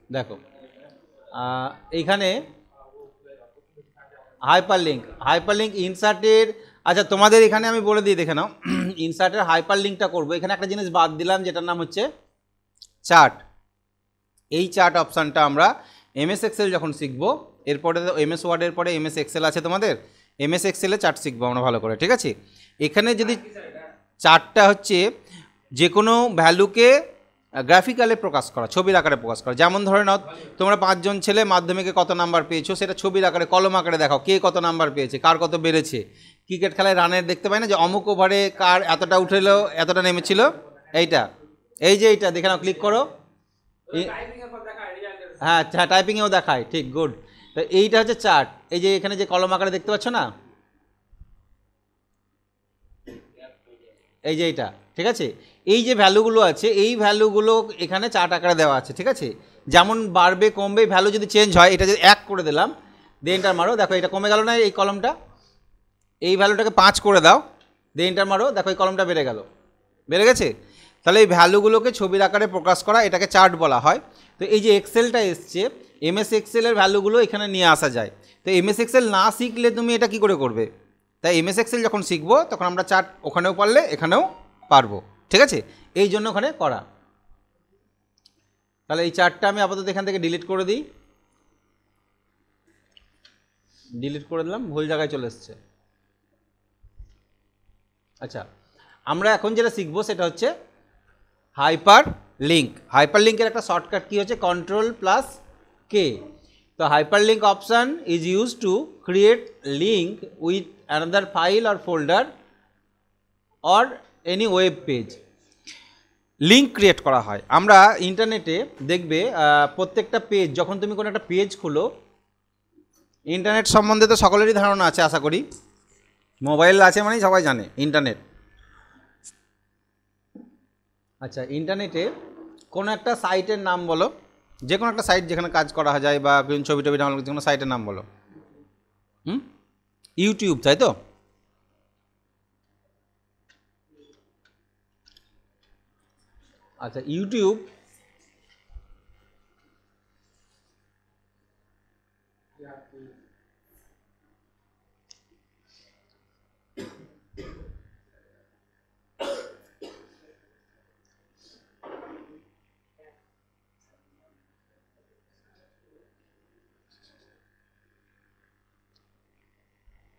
দেখো এইখানে হাইপারলিঙ্ক ইনসার্টের, আচ্ছা তোমাদের এখানে আমি বলে দিই দেখে নাও। ইনসার্টের হাইপারলিঙ্কটা করবো, এখানে একটা জিনিস বাদ দিলাম যেটার নাম হচ্ছে চার্ট। এই চার্ট অপশানটা আমরা এমএস এক্সেল যখন শিখবো, এরপরে এমএস ওয়ার্ডের পরে এমএস এক্সেল আছে তোমাদের, এমএস এক্সেলে চার্ট শিখবো আমরা ভালো করে, ঠিক আছে। এখানে যদি চার্টটা হচ্ছে যে কোনো ভ্যালুকে গ্রাফিক্যালে প্রকাশ করা, ছবির আকারে প্রকাশ করা। যেমন ধরে নাও তোমরা 5 জন ছেলে মাধ্যমিকে কত নাম্বার পেয়েছো, সেটা ছবির আকারে কলম আকারে দেখাও, কে কত নাম্বার পেয়েছে, কার কত বেড়েছে। ক্রিকেট খেলায় রানের দেখতে পাই না যে অমুক ওভারে কার এতটা উঠেলো এতটা নেমেছিল, এইটা, এই যে এইটা দেখে নাও, ক্লিক করো। হ্যাঁ হ্যাঁ, টাইপিংয়েও দেখায়, ঠিক, গুড। তো এইটা হচ্ছে চার্ট। এই যে এখানে যে কলম আকারে দেখতে পাচ্ছ না, এই যে এইটা, ঠিক আছে। এই যে ভ্যালুগুলো আছে, এই ভ্যালুগুলো এখানে চার্ট আকারে দেওয়া আছে, ঠিক আছে। যেমন বাড়বে কমবে, ভ্যালু যদি চেঞ্জ হয়, এটা যদি 1 করে দিলাম, দিয়ে এন্টার মারো, দেখো এটা কমে গেল না এই কলমটা। এই ভ্যালুটাকে 5 করে দাও, দিয়ে এন্টার মারো, দেখো এই কলমটা বেড়ে গেল, বেড়ে গেছে। তাহলে এই ভ্যালুগুলোকে ছবির আকারে প্রকাশ করা, এটাকে চার্ট বলা হয়। তো এই যে এক্সেলটা এসছে, এমএস এক্সেলের ভ্যালুগুলো এখানে নিয়ে আসা যায়। তো এমএস এক্সেল না শিখলে তুমি এটা কি করে করবে? তাই এমএস এক্সেল যখন শিখবো তখন আমরা চার্ট ওখানেও পারলে এখানেও পারবো, ঠিক আছে। এই জন্য ওখানে করা। তাহলে এই চার্টটা আমি আপাতত এখান থেকে ডিলিট করে দিই, ডিলিট করে দিলাম, ভুল জায়গায় চলে এসছে। আচ্ছা, আমরা এখন যেটা শিখবো সেটা হচ্ছে হাইপার লিঙ্ক। হাইপার লিঙ্কের একটা শর্টকাট কি হচ্ছে, Ctrl+K। তো hyper link option is use to create link with another file or folder or any web page. Link create করা হয়। আমরা ইন্টারনেটে দেখবে প্রত্যেকটা পেজ, যখন তুমি কোনো একটা পেজ খুলো, ইন্টারনেট সম্বন্ধে তো সকলেরই ধারণা আছে আশা করি, মোবাইল আছে মানেই সবাই জানে ইন্টারনেট। আচ্ছা, ইন্টারনেটে কোনো একটা সাইটের নাম বলো, যে কোনো একটা সাইট যেখানে কাজ করা যায় বা ছবি টবি ডাউনলোড, যে কোনো সাইটের নাম বলো। ইউটিউব, তাই তো? আচ্ছা, ইউটিউব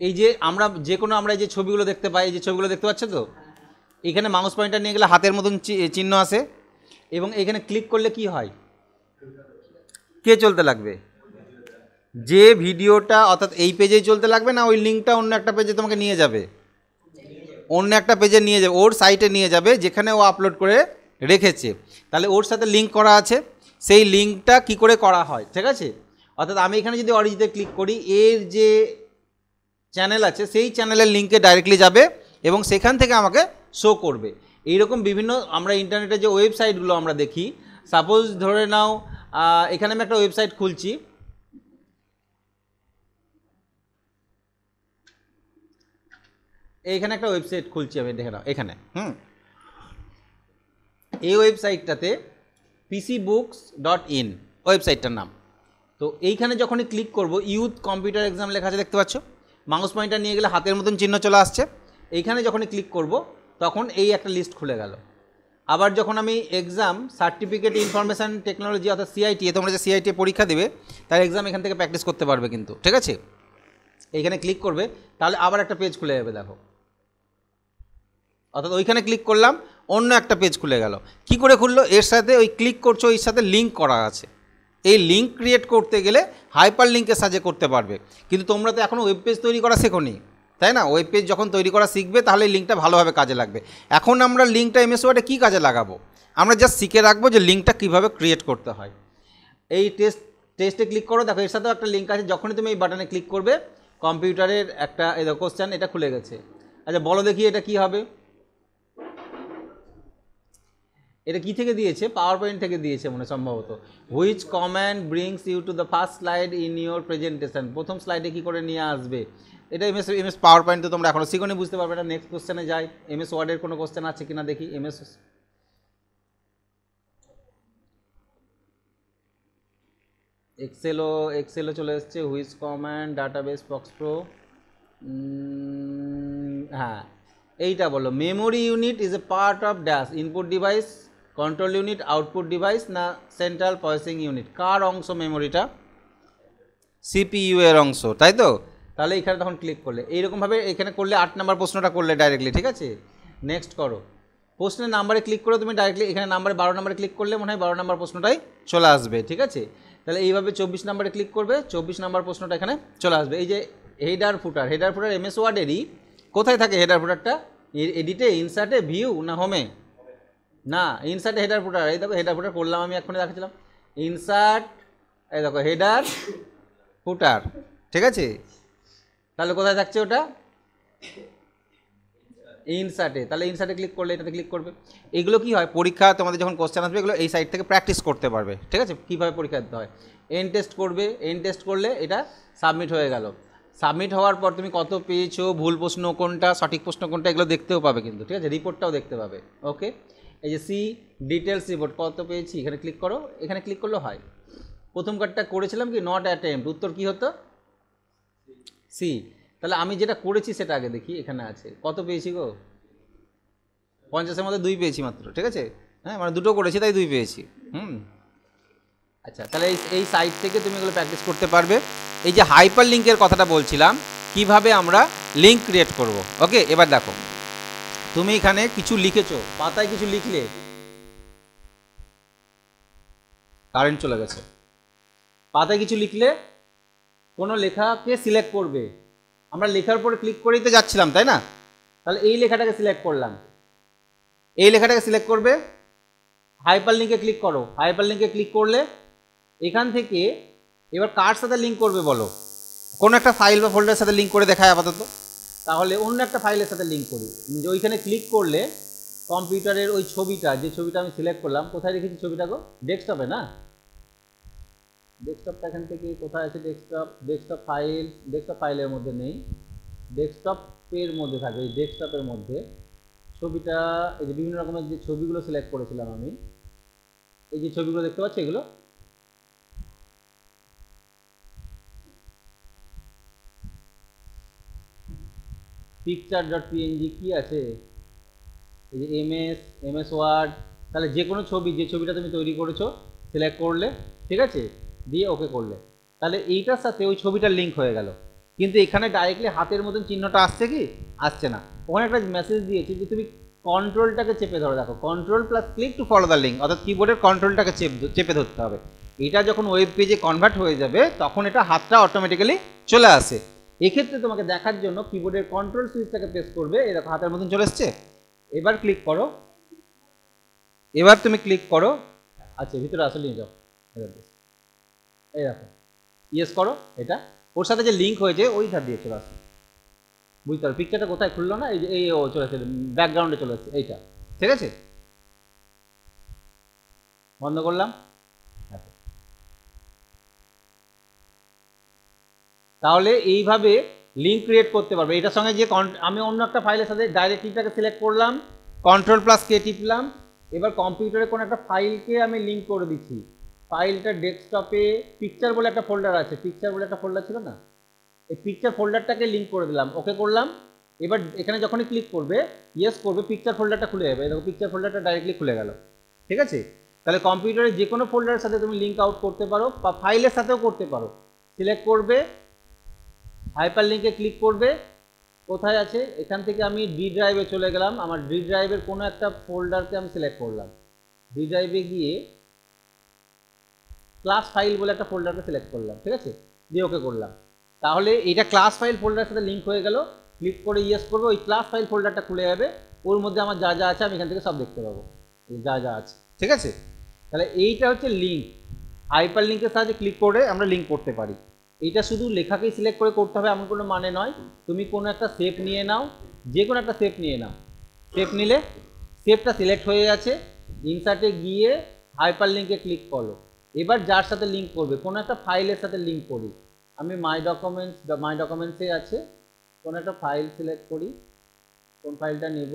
এই যে আমরা যে কোনো আমরা এই যে ছবিগুলো দেখতে পাই, এই যে ছবিগুলো দেখতে পাচ্ছ তো, এখানে মাউস পয়েন্টার নিয়ে গেলে হাতের মতন চিহ্ন আসে, এবং এখানে ক্লিক করলে কি হয়, কে চলতে লাগবে, যে ভিডিওটা, অর্থাৎ এই পেজেই চলতে লাগবে না ওই লিঙ্কটা অন্য একটা পেজে তোমাকে নিয়ে যাবে, অন্য একটা পেজে নিয়ে যাবে, ওর সাইটে নিয়ে যাবে যেখানে ও আপলোড করে রেখেছে। তাহলে ওর সাথে লিঙ্ক করা আছে, সেই লিঙ্কটা কি করে করা হয়, ঠিক আছে। অর্থাৎ আমি এখানে যদি অরিজিতে ক্লিক করি, এর যে চ্যানেল আছে সেই চ্যানেলের লিঙ্কে ডাইরেক্টলি যাবে এবং সেখান থেকে আমাকে শো করবে। এইরকম বিভিন্ন আমরা ইন্টারনেটে যে ওয়েবসাইটগুলো আমরা দেখি, সাপোজ ধরে নাও এখানে আমি একটা ওয়েবসাইট খুলছি, এইখানে একটা ওয়েবসাইট খুলছি আমি, দেখে নাও এখানে, এই ওয়েবসাইটটাতে PCBooks.in ওয়েবসাইটটার নাম। তো এইখানে যখনই ক্লিক করব, ইউথ কম্পিউটার এক্সাম লেখা আছে দেখতে পাচ্ছ, মাউস পয়েন্টার নিয়ে গেলে হাতের মতন চিহ্ন চলে আসছে। এইখানে যখনই ক্লিক করব তখন এই একটা লিস্ট খুলে গেল। আবার যখন আমি এক্সাম সার্টিফিকেট ইনফরমেশান টেকনোলজি অর্থাৎ CIT, তোমরা যে CIT পরীক্ষা দেবে তার এক্সাম এখান থেকে প্র্যাকটিস করতে পারবে কিন্তু, ঠিক আছে। এইখানে ক্লিক করবে তাহলে আবার একটা পেজ খুলে যাবে, দেখো, অর্থাৎ ওইখানে ক্লিক করলাম অন্য একটা পেজ খুলে গেল। কি করে খুললো, এর সাথে ওই ক্লিক করছো এর সাথে লিঙ্ক করা আছে। এই লিঙ্ক ক্রিয়েট করতে গেলে হাইপার লিঙ্কের সাহায্যে করতে পারবে, কিন্তু তোমরা তো এখনও ওয়েব পেজ তৈরি করা শেখোনি, তাই না। ওয়েব পেজ যখন তৈরি করা শিখবে তাহলে এই লিঙ্কটা ভালোভাবে কাজে লাগবে। এখন আমরা লিঙ্কটা MS ওয়ার্ডে কী কাজে লাগাবো, আমরা জাস্ট শিখে রাখবো যে লিঙ্কটা কীভাবে ক্রিয়েট করতে হয়। এই টেস্টে ক্লিক করো, দেখো এর সাথেও একটা লিঙ্ক আছে। যখনই তুমি এই বাটনে ক্লিক করবে কম্পিউটারের একটা কোশ্চেন এটা খুলে গেছে। আচ্ছা বলো দেখি এটা কি হবে, এটা কি থেকে দিয়েছে, পাওয়ার পয়েন্ট থেকে দিয়েছে মনে সম্ভবত। Which command brings you to the first slide in your presentation, প্রথম স্লাইডে কী করে নিয়ে আসবে। এটা MS পাওয়ার পয়েন্টে তোমরা এখনও শিখোনি, বুঝতে পারবে না। নেক্সট কোশ্চেনে যাই, MS ওয়ার্ডের কোনো কোশ্চেন আছে কিনা দেখি। MS এক্সেলও চলে এসছে, which command, database, box pro. হ্যাঁ, এইটা বলো, memory unit is a part of dash input device, control unit, output device না সেন্ট্রাল প্রসেসিং ইউনিট? কার অংশ মেমোরিটা? সিপিইউ এর অংশ, তাই তো? তাহলে এখানে তখন ক্লিক করলে এইরকমভাবে এখানে করলে 8 নাম্বার প্রশ্নটা করলে ডাইরেক্টলি, ঠিক আছে? নেক্সট করো, প্রশ্নের নাম্বারে ক্লিক করে তুমি ডাইরেক্টলি এখানে নাম্বারে 12 নাম্বারে ক্লিক করলে মনে হয় 12 নাম্বার প্রশ্নটাই চলে আসবে, ঠিক আছে? তাহলে এইভাবে 24 নাম্বারে ক্লিক করবে, 24 নাম্বার প্রশ্নটা এখানে চলে আসবে। এই যে হেডার ফুটার এমএস ওয়ার্ডেরই কোথায় থাকে হেডার ফুটারটা? এডিটে, ইনসার্টে, ভিউ না হোমে? না, ইনসার্টে হেডার ফুটার। এই দেখো হেডার ফুটার করলাম আমি এক্ষুনি দেখাচ্ছিলাম, ইনসার্ট, এই দেখো হেডার ফুটার, ঠিক আছে? তাহলে কোথায় থাকছে ওটা? ইনসার্টে। তাহলে ইনসার্টে ক্লিক করলে এটাতে ক্লিক করবে। এগুলো কি হয়, পরীক্ষা তোমাদের যখন কোশ্চেন আসবে এগুলো এই সাইড থেকে প্র্যাকটিস করতে পারবে, ঠিক আছে? কীভাবে পরীক্ষা দিতে হয়। এন টেস্ট করবে, এন টেস্ট করলে এটা সাবমিট হয়ে গেল। সাবমিট হওয়ার পর তুমি কত পেয়েছো, ভুল প্রশ্ন কোনটা, সঠিক প্রশ্ন কোনটা, এগুলো দেখতেও পাবে কিন্তু, ঠিক আছে? রিপোর্টটাও দেখতে পাবে। ওকে, এই যে সি ডিটেলস রিপোর্ট, কত পেয়েছি, এখানে ক্লিক করো, এখানে ক্লিক করলেও হয়। প্রথম কার্ডটা করেছিলাম কি নট অ্যাটেম্প, উত্তর কী হতো? সি। তাহলে আমি যেটা করেছি সেটা আগে দেখি, এখানে আছে, কত পেয়েছি গো? 50-এর মধ্যে 2 পেয়েছি মাত্র, ঠিক আছে? হ্যাঁ, মানে দুটো করেছি তাই 2 পেয়েছি। আচ্ছা, তাহলে এই সাইট থেকে তুমি এগুলো প্র্যাকটিস করতে পারবে। এই যে হাইপার লিঙ্কের কথাটা বলছিলাম, কিভাবে আমরা লিঙ্ক ক্রিয়েট করব। ওকে, এবার দেখো, তুমি এখানে কিছু লিখেছো, পাতায় কিছু লিখলে, কারেন্ট চলে গেছে, পাতায় কিছু লিখলে কোনো লেখাকে সিলেক্ট করবে। আমরা লেখার পরে ক্লিক করেই তো যাচ্ছিলাম, তাই না? তাহলে এই লেখাটাকে সিলেক্ট করলাম, এই লেখাটাকে সিলেক্ট করবে, হাইপার লিঙ্কে ক্লিক করো। হাইপার লিঙ্কে ক্লিক করলে এখান থেকে এবার কার সাথে লিঙ্ক করবে বলো? কোনো একটা ফাইল বা ফোল্ডারের সাথে লিঙ্ক করে দেখায় আপাতত। তাহলে অন্য একটা ফাইলের সাথে লিঙ্ক করি। যে ওইখানে ক্লিক করলে কম্পিউটারের ওই ছবিটা, যে ছবিটা আমি সিলেক্ট করলাম, কোথায় রেখেছি ছবিটা গো? ডেস্কটপে না? ডেস্কটপটা এখান থেকে কোথায় আছে? ডেস্কটপ ফাইলের মধ্যে নেই, ডেস্কটপের মধ্যে থাকে। এই ডেস্কটপের মধ্যে ছবিটা, এই যে বিভিন্ন রকমের যে ছবিগুলো সিলেক্ট করেছিলাম আমি, এই যে ছবিগুলো দেখতে পাচ্ছি, এগুলো picture.png কি আছে, এই যে এমএস ওয়ার্ড। তাহলে যে কোনো ছবি, যে ছবিটা তুমি তৈরি করেছো সিলেক্ট করলে, ঠিক আছে, দিয়ে ওকে করলে, তাহলে এইটার সাথে ওই ছবিটার লিঙ্ক হয়ে গেল। কিন্তু এখানে ডাইরেক্টলি হাতের মতন চিহ্নটা আসছে কি? আসছে না। ওখানে একটা মেসেজ দিয়েছি যে তুমি কন্ট্রোলটাকে চেপে ধরো, দেখো control plus click to follow the link, অর্থাৎ কিবোর্ডের কন্ট্রোলটাকে চেপে ধরতে হবে। এটা যখন ওয়েব পেজে কনভার্ট হয়ে যাবে তখন এটা হাতটা অটোমেটিক্যালি চলে আসে। এক্ষেত্রে তোমাকে দেখার জন্য কিবোর্ডের কন্ট্রোল সুইচটাকে প্রেস করবে, এই দেখো হাতের মতন চলে এসছে। এবার ক্লিক করো, এবার তুমি ক্লিক করো, আচ্ছা ভিতরে আসলে নিয়ে যাও, এই দেখো ইয়েস করো, এটা ওর সাথে যে লিঙ্ক হয়েছে ওই ধার দিয়ে চলে আসছে, বুঝতে পারো? পিকচারটা কোথায় খুললো না, এই যে এই ও চলে আসছে, ব্যাকগ্রাউন্ডে চলে আসছে এইটা, ঠিক আছে? বন্ধ করলাম। তাহলে এইভাবে লিঙ্ক ক্রিয়েট করতে পারবে। এটার সঙ্গে যে আমি অন্য একটা ফাইলের সাথে ডাইরেক্টলিটাকে সিলেক্ট করলাম, কন্ট্রোল প্লাস কে টিপলাম, এবার কম্পিউটারে কোনো একটা ফাইলকে আমি লিঙ্ক করে দিচ্ছি। ফাইলটা ডেস্কটপে পিকচার বলে একটা ফোল্ডার আছে, পিকচার বলে একটা ফোল্ডার ছিল না, এই পিকচার ফোল্ডারটাকে লিঙ্ক করে দিলাম, ওকে করলাম। এবার এখানে যখনই ক্লিক করবে, ইয়েস করবে, পিকচার ফোল্ডারটা খুলে যাবে। দেখো পিকচার ফোল্ডারটা ডাইরেক্টলি খুলে গেল, ঠিক আছে? তাহলে কম্পিউটারে যে কোনো ফোল্ডারের সাথে তুমি লিঙ্ক আউট করতে পারো বা ফাইলের সাথেও করতে পারো। সিলেক্ট করবে, হাইপার লিঙ্কে ক্লিক করবে, কোথায় আছে, এখান থেকে আমি ডি ড্রাইভে চলে গেলাম, আমার ডি ড্রাইভের কোনো একটা ফোল্ডারকে আমি সিলেক্ট করলাম, ডি ড্রাইভে গিয়ে ক্লাস ফাইল বলে একটা ফোল্ডারকে সিলেক্ট করলাম, ঠিক আছে, দিয়ে ওকে করলাম। তাহলে এটা ক্লাস ফাইল ফোল্ডারের সাথে লিঙ্ক হয়ে গেল। ক্লিক করে ইয়েস করবো, ওই ক্লাস ফাইল ফোল্ডারটা খুলে যাবে, ওর মধ্যে আমার যা যা আছে আমি এখান থেকে সব দেখতে পাবো, যা যা আছে, ঠিক আছে? তাহলে এইটা হচ্ছে লিঙ্ক। হাইপার লিঙ্কের সাহায্যে ক্লিক করে আমরা লিঙ্ক করতে পারি। এটা শুধু লেখাকেই সিলেক্ট করে করতে হবে এমন কোনো মানে নয়। তুমি কোনো একটা শেপ নিয়ে নাও, যে কোনো একটা শেপ নিয়ে নাও, শেপ নিলে শেপটা সিলেক্ট হয়ে আছে, ইনসার্টে গিয়ে হাইপার লিঙ্কে ক্লিক করো। এবার যার সাথে লিঙ্ক করবে, কোনো একটা ফাইলের সাথে লিঙ্ক করি, আমি মাই ডকুমেন্টসে আছে, কোনো একটা ফাইল সিলেক্ট করি, কোন ফাইলটা নেব,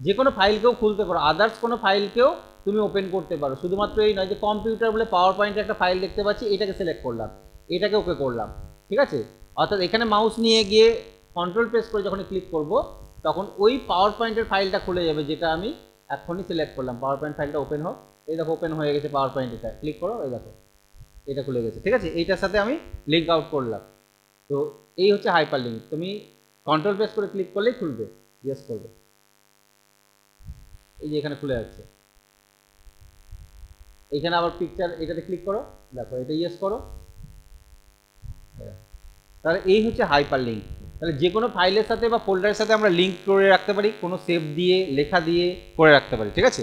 যে কোনো ফাইলকেও খুলতে পারো, আদার্স কোনো ফাইলকেও তুমি ওপেন করতে পারো। শুধুমাত্র এই নয় যে কম্পিউটার বলে পাওয়ার পয়েন্টে একটা ফাইল দেখতে পাচ্ছি, এটাকে সিলেক্ট করলাম, এটাকে ওকে করলাম, ঠিক আছে। অর্থাৎ এখানে মাউস নিয়ে গিয়ে কন্ট্রোল প্রেস করে যখন ক্লিক করব তখন ওই পাওয়ার পয়েন্টের ফাইলটা খুলে যাবে যেটা আমি এখনই সিলেক্ট করলাম। পাওয়ার পয়েন্ট ফাইলটা ওপেন হোক, এই দেখো ওপেন হয়ে গেছে পাওয়ার পয়েন্ট, এটা ক্লিক করো, এই দেখো এটা খুলে গেছে, ঠিক আছে। এইটার সাথে আমি লিঙ্ক আউট করলাম। তো এই হচ্ছে হাইপার লিঙ্ক। তুমি কন্ট্রোল প্রেস করে ক্লিক করলেই খুলবে, ইয়েস করবে, এই যে এখানে খুলে যাচ্ছে। এখানে আবার পিকচার, এটাতে ক্লিক করো, দেখো এটা ইয়েস করো। তাহলে এই হচ্ছে হাইপার লিঙ্ক। তাহলে যে কোনো ফাইলের সাথে বা ফোল্ডারের সাথে আমরা লিঙ্ক করে রাখতে পারি, কোনো সেভ দিয়ে লেখা দিয়ে করে রাখতে পারি, ঠিক আছে।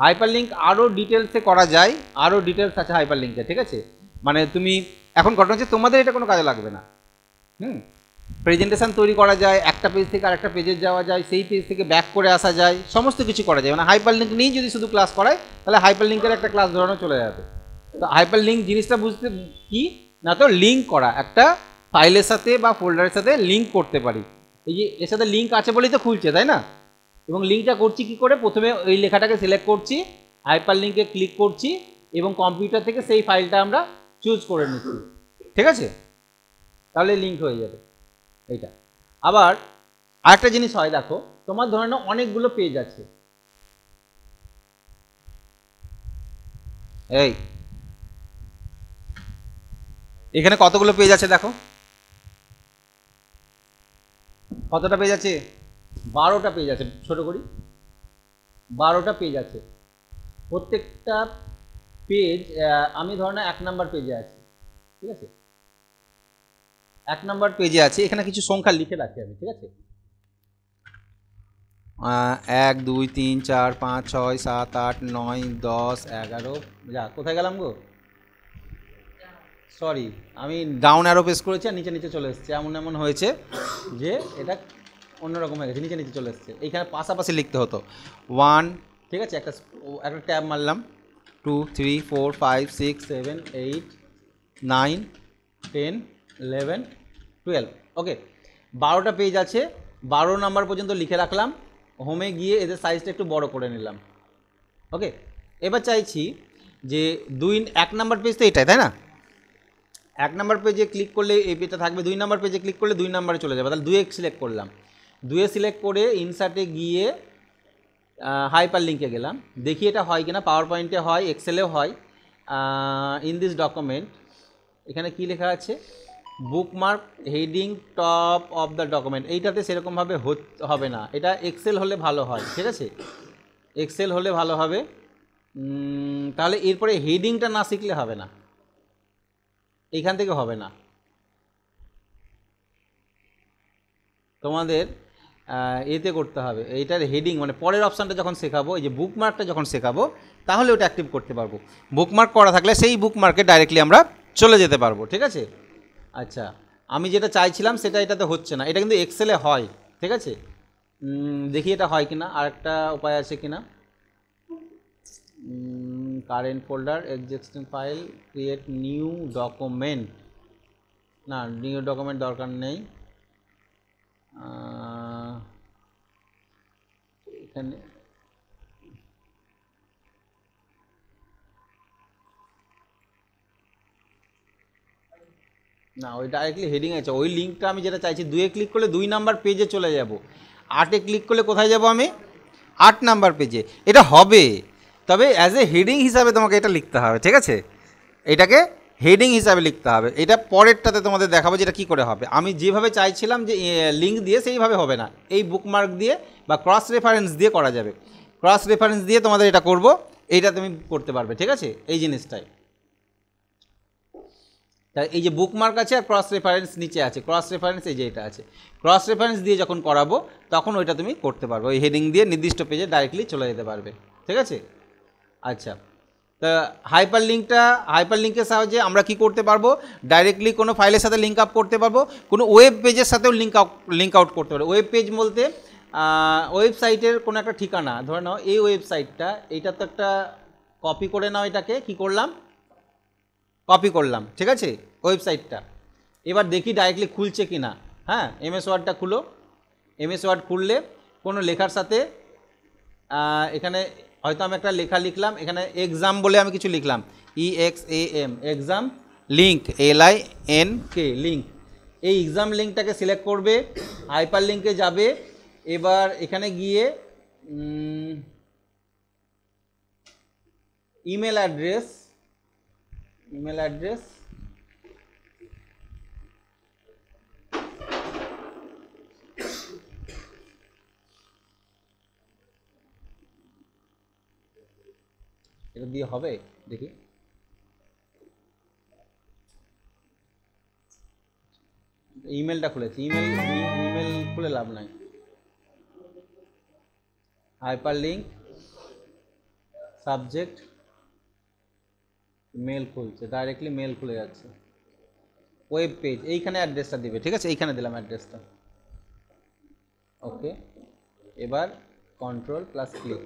হাইপার লিঙ্ক আরও ডিটেলসে করা যায়, আরও ডিটেলস আছে হাইপার লিঙ্কে, ঠিক আছে। মানে তুমি এখন ঘটনা হচ্ছে তোমাদের এটা কোনো কাজে লাগবে না। প্রেজেন্টেশন তৈরি করা যায়, একটা পেজ থেকে আরেকটা পেজে যাওয়া যায়, সেই পেজ থেকে ব্যাক করে আসা যায়, সমস্ত কিছু করা যায়। মানে হাইপার লিঙ্ক নিয়েই যদি শুধু ক্লাস করায় তাহলে হাইপার লিঙ্কের একটা ক্লাস ধরানো চলে যাবে। তো হাইপার লিঙ্ক জিনিসটা বুঝতে কি না, তো লিঙ্ক করা, একটা ফাইলের সাথে বা ফোল্ডারের সাথে লিঙ্ক করতে পারি। এই যে এর সাথে লিঙ্ক আছে বলেই তো খুলছে, তাই না। এবং লিঙ্কটা করছি কি করে, প্রথমে ওই লেখাটাকে সিলেক্ট করছি, হাইপার লিঙ্কে ক্লিক করছি এবং কম্পিউটার থেকে সেই ফাইলটা আমরা চুজ করে নিচ্ছি, ঠিক আছে। তাহলে লিঙ্ক হয়ে যাবে এইটা। আবার আরেকটা জিনিস হয়, দেখো তোমার ধরে নাও অনেকগুলো পেজ আছে, এই এখানে কতগুলো পেজ আছে দেখো, কতটা পেজ আছে, 12টা পেজ আছে। ছোট করি, 12টা পেজ আছে। প্রত্যেকটা পেজ আমি ধরে নাও 1 নাম্বার পেজে আছি, ঠিক আছে। 1 নাম্বার পেজে আছে, এখানে কিছু সংখ্যা লিখে রাখি আমি, ঠিক আছে। 1 2 3 4 5 6 7 8 9 10 11, যা কোথায় গেলাম গো, সরি আমি ডাউন অ্যারো প্রেস করেছি আর নিচে নিচে চলে এসেছে। এমন হয়েছে যে এটা অন্যরকম হয়ে গেছে, নিচে নিচে চলে এসেছে। এইখানে পাশাপাশি লিখতে হতো 1, ঠিক আছে, একটা ট্যাব মারলাম, 2 3 4 5 6 7 8 9 10 11 12, ওকে। 12টা পেজ আছে, 12 নাম্বার পর্যন্ত লিখে রাখলাম। হোমে গিয়ে এদের সাইজটা একটু বড় করে নিলাম, ওকে। এবার চাইছি যে 1 নাম্বার পেজ তো এটাই, তাই না। 1 নাম্বার পেজে ক্লিক করলে এই পেজটা থাকবে, 2 নাম্বার পেজে ক্লিক করলে 2 নাম্বারে চলে যাবে। তাহলে 2 সিলেক্ট করলাম, 2 সিলেক্ট করে ইনসার্টে গিয়ে হাইপার লিঙ্কে গেলাম, দেখি এটা হয় কিনা। পাওয়ার পয়েন্টে হয়, এক্সেলেও হয়। ইন দিস ডকুমেন্ট এখানে কি লেখা আছে, bookmark heading top of the document, এইটাতে সেরকমভাবে হবে না, এটা এক্সেল হলে ভালো হয়, ঠিক আছে, এক্সেল হলে ভালো হবে। তাহলে এরপরে হেডিংটা না শিখলে হবে না, এইখান থেকে হবে না। তোমাদের এতে করতে হবে, এইটার হেডিং মানে পরের অপশানটা যখন শেখাবো, এই যে বুকমার্কটা যখন শেখাবো তাহলে ওটা অ্যাক্টিভ করতে পারবো। বুকমার্ক করা থাকলে সেই বুকমার্কে ডাইরেক্টলি আমরা চলে যেতে পারবো, ঠিক আছে। আচ্ছা, আমি যেটা চাইছিলাম সেটা এটাতে হচ্ছে না, এটা কিন্তু এক্সেলে হয়, ঠিক আছে। দেখি এটা হয় কিনা, আরেকটা উপায় আছে কিনা। Current folder, existing file, create new document, না নিউ ডকুমেন্ট দরকার নেই। এখানে না, ওই ডাইরেক্টলি হেডিং আছে, ওই লিঙ্কটা আমি যেটা চাইছি, 2 ক্লিক করলে 2 নাম্বার পেজে চলে যাব, 8 ক্লিক করলে কোথায় যাব আমি, 8 নাম্বার পেজে। এটা হবে, তবে অ্যাজ এ হেডিং হিসাবে তোমাকে এটা লিখতে হবে, ঠিক আছে, এটাকে হেডিং হিসাবে লিখতে হবে। এটা পরেরটাতে তোমাদের দেখাবো যেটা কী করে হবে। আমি যেভাবে চাইছিলাম যে লিঙ্ক দিয়ে, সেইভাবে হবে না, এই বুকমার্ক দিয়ে বা ক্রস রেফারেন্স দিয়ে করা যাবে। ক্রস রেফারেন্স দিয়ে তোমাদের এটা করব, এইটা তুমি করতে পারবে, ঠিক আছে, এই জিনিসটাই। তাই এই যে বুকমার্ক আছে আর ক্রস রেফারেন্স নিচে আছে, ক্রস রেফারেন্স এই যে এটা আছে, ক্রস রেফারেন্স দিয়ে যখন করাবো তখন ওইটা তুমি করতে পারবে, ওই হেডিং দিয়ে নির্দিষ্ট পেজে ডাইরেক্টলি চলে যেতে পারবে, ঠিক আছে। আচ্ছা, তা হাইপার লিঙ্কের সাহায্যে আমরা কি করতে পারবো, ডাইরেক্টলি কোনো ফাইলের সাথে লিঙ্ক আপ করতে পারবো, কোনো ওয়েব পেজের সাথেও লিঙ্ক আউট করতে পারবো। ওয়েব পেজ বলতে ওয়েবসাইটের কোনো একটা ঠিকানা, ধরে নাও এই ওয়েবসাইটটা, এইটা তো একটা কপি করে নাও, এটাকে কি করলাম, কপি করলাম, ঠিক আছে, ওয়েবসাইটটা। এবার দেখি ডাইরেক্টলি খুলছে কি না। হ্যাঁ, এমএস ওয়ার্ডটা খুলো, এমএস ওয়ার্ড খুললে কোনো লেখার সাথে এখানে হয়তো আমি একটা লেখা লিখলাম, এখানে এক্সাম বলে আমি কিছু লিখলাম, EXAM, exam link, LINK, link. এই এক্সাম লিঙ্কটাকে সিলেক্ট করবে, হাইপার লিঙ্কে যাবে। এবার এখানে গিয়ে ইমেল অ্যাড্রেস, এটা দিয়ে হবে দেখি। ইমেলটা খুলেছি, ইমেল খুলে লাভ নাই। হাইপার লিঙ্ক, সাবজেক্ট, মেল খুলছে, ডাইরেক্টলি মেল খুলে যাচ্ছে। ওয়েব পেজ, এইখানে অ্যাড্রেসটা দিবে, ঠিক আছে, এইখানে দিলাম অ্যাড্রেসটা। ওকে, এবার কন্ট্রোল প্লাস ক্লিক।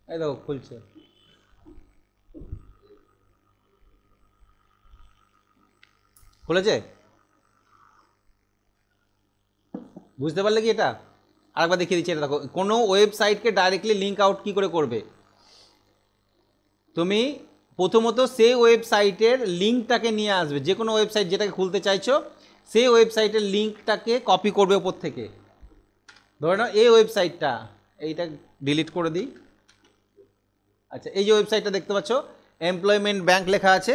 এই দেখো খুলছে। খুলেছে? বুঝতে পারলে কি? এটা আরেকবার দেখিয়ে দিচ্ছি। এটা দেখো, কোনো ওয়েবসাইটকে ডাইরেক্টলি লিঙ্ক আউট কী করে করবে। তুমি প্রথমত সেই ওয়েবসাইটের লিঙ্কটাকে নিয়ে আসবে, যে কোনো ওয়েবসাইট যেটাকে খুলতে চাইছো সেই ওয়েবসাইটের লিঙ্কটাকে কপি করবে ওপর থেকে। ধরে নাও এই ওয়েবসাইটটা, এইটা ডিলিট করে দিই। আচ্ছা, এই যে ওয়েবসাইটটা দেখতে পাচ্ছ, এমপ্লয়মেন্ট ব্যাংক লেখা আছে,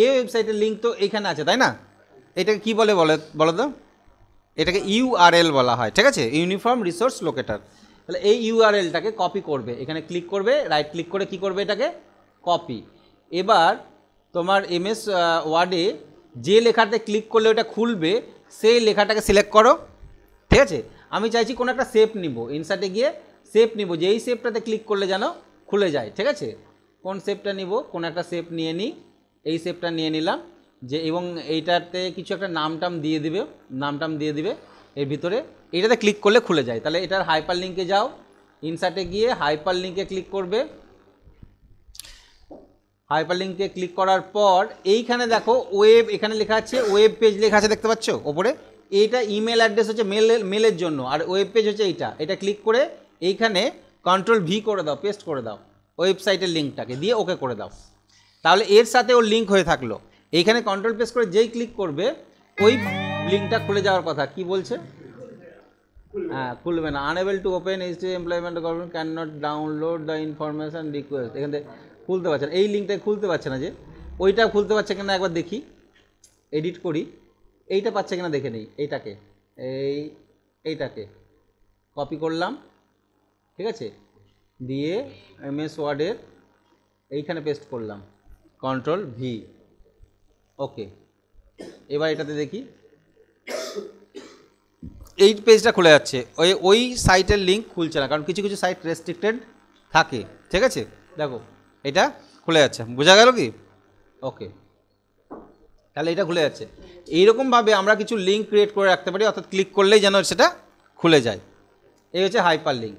এই ওয়েবসাইটের লিঙ্ক তো এইখানে আছে, তাই না? এটাকে কী বলে বলো তো? এটাকে URL বলা হয়, ঠিক আছে, ইউনিফর্ম রিসোর্স লোকেটর। তাহলে এই URLটাকে কপি করবে, এখানে ক্লিক করবে, রাইট ক্লিক করে কি করবে, এটাকে কপি। এবার তোমার MS ওয়ার্ডে যে লেখাতে ক্লিক করলে ওটা খুলবে সেই লেখাটাকে সিলেক্ট করো, ঠিক আছে। আমি চাইছি কোনো একটা শেপ নিব, ইনসার্টে গিয়ে শেপ নিব, যে এই শেপটাতে ক্লিক করলে যেন খুলে যায়, ঠিক আছে। কোন শেপটা নিব? কোন একটা শেপ নিয়ে নিই, এই শেপটা নিয়ে নিলাম যে, এবং এইটাতে কিছু একটা নামটাম দিয়ে দিবে এর ভিতরে। এইটাতে ক্লিক করলে খুলে যায়। তাহলে এটার হাইপার লিঙ্কে যাও, ইনসার্টে গিয়ে হাইপার লিঙ্কে ক্লিক করবে। হাইপার লিঙ্কে ক্লিক করার পর এইখানে দেখো ওয়েব, এখানে লেখা আছে ওয়েব পেজ লেখা আছে, দেখতে পাচ্ছ ওপরে। এইটা ইমেল অ্যাড্রেস হচ্ছে মেলের জন্য, আর ওয়েব পেজ হচ্ছে এটা ক্লিক করে এইখানে Ctrl+V করে দাও, পেস্ট করে দাও ওয়েবসাইটের লিঙ্কটাকে দিয়ে, ওকে করে দাও। তাহলে এর সাথে ওর লিঙ্ক হয়ে থাকলো। এইখানে কন্ট্রোল পেস্ট করে যেই ক্লিক করবে ওই লিঙ্কটা খুলে যাওয়ার কথা। কি বলছে? হ্যাঁ, খুলবে না। Unable to open employment government can not download the information request. এখান থেকে খুলতে পারছে না, এই লিঙ্কটা খুলতে পারছে না। যে ওইটা খুলতে পারছে কিনা একবার দেখি, এডিট করি। এইটা পাচ্ছে কিনা দেখে নেই। এইটাকে কপি করলাম, ঠিক আছে, দিয়ে MS ওয়ার্ডের এইখানে পেস্ট করলাম, Ctrl+V, ওকে। এবার এটাতে দেখি, এই পেজটা খুলে যাচ্ছে। ওই সাইটের লিঙ্ক খুলছে না, কারণ কিছু কিছু সাইট রেস্ট্রিক্টেড থাকে, ঠিক আছে। দেখো এটা খুলে যাচ্ছে, বোঝা গেল কি? ওকে, তাহলে এটা খুলে যাচ্ছে। এইরকমভাবে আমরা কিছু লিঙ্ক ক্রিয়েট করে রাখতে পারি, অর্থাৎ ক্লিক করলেই যেন সেটা খুলে যায়। এই হচ্ছে হাইপার লিঙ্ক।